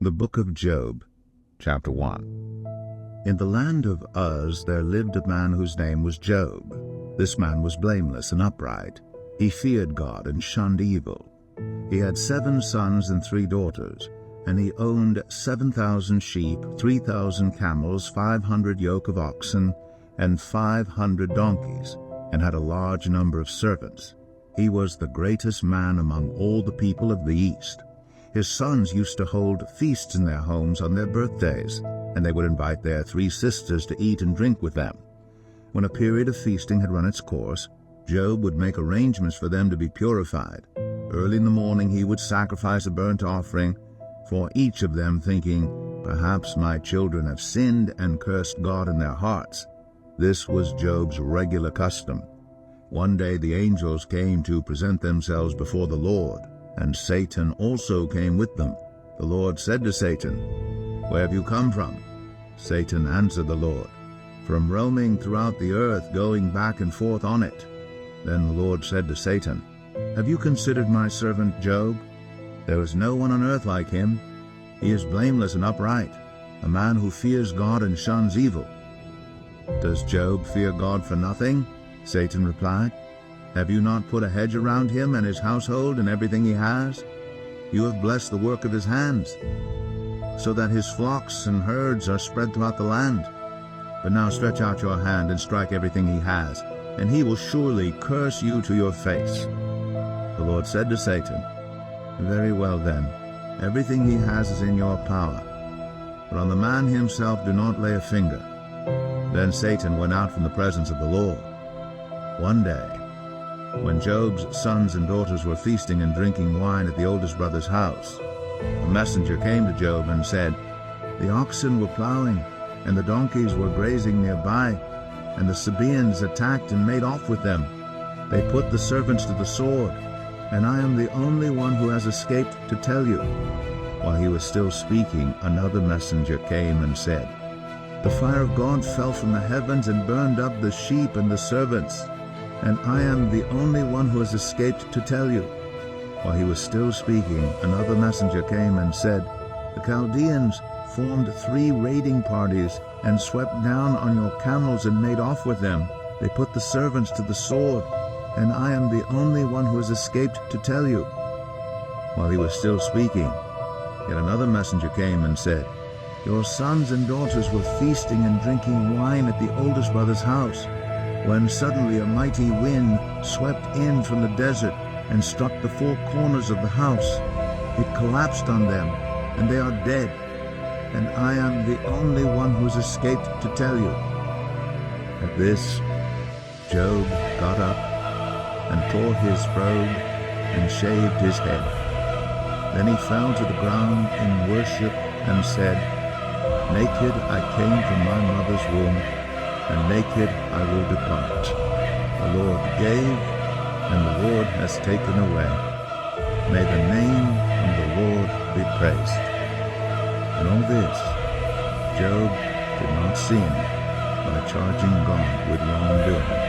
The Book of Job, Chapter 1. In the land of Uz there lived a man whose name was Job. This man was blameless and upright. He feared God and shunned evil. He had 7 sons and 3 daughters, and he owned 7,000 sheep, 3,000 camels, 500 yoke of oxen, and 500 donkeys, and had a large number of servants. He was the greatest man among all the people of the East. His sons used to hold feasts in their homes on their birthdays, and they would invite their 3 sisters to eat and drink with them. When a period of feasting had run its course, Job would make arrangements for them to be purified. Early in the morning he would sacrifice a burnt offering for each of them, thinking, "Perhaps my children have sinned and cursed God in their hearts." This was Job's regular custom. One day the angels came to present themselves before the Lord, and Satan also came with them. The Lord said to Satan, "Where have you come from?" Satan answered the Lord, "From roaming throughout the earth, going back and forth on it." Then the Lord said to Satan, "Have you considered my servant Job? There is no one on earth like him. He is blameless and upright, a man who fears God and shuns evil." "Does Job fear God for nothing?" Satan replied. "Have you not put a hedge around him and his household and everything he has? You have blessed the work of his hands, so that his flocks and herds are spread throughout the land. But now stretch out your hand and strike everything he has, and he will surely curse you to your face." The Lord said to Satan, "Very well then, everything he has is in your power, but on the man himself do not lay a finger." Then Satan went out from the presence of the Lord. One day, when Job's sons and daughters were feasting and drinking wine at the oldest brother's house, a messenger came to Job and said, "The oxen were plowing, and the donkeys were grazing nearby, and the Sabaeans attacked and made off with them. They put the servants to the sword, and I am the only one who has escaped to tell you." While he was still speaking, another messenger came and said, "The fire of God fell from the heavens and burned up the sheep and the servants, and I am the only one who has escaped to tell you." While he was still speaking, another messenger came and said, "The Chaldeans formed 3 raiding parties and swept down on your camels and made off with them. They put the servants to the sword, and I am the only one who has escaped to tell you." While he was still speaking, yet another messenger came and said, "Your sons and daughters were feasting and drinking wine at the oldest brother's house, when suddenly a mighty wind swept in from the desert and struck the 4 corners of the house. It collapsed on them, and they are dead, and I am the only one who has escaped to tell you." At this, Job got up and tore his robe and shaved his head. Then he fell to the ground in worship and said, "Naked I came from my mother's womb, and naked I will depart. The Lord gave, and the Lord has taken away. May the name of the Lord be praised." In all this, Job did not sin by charging God with wrongdoing.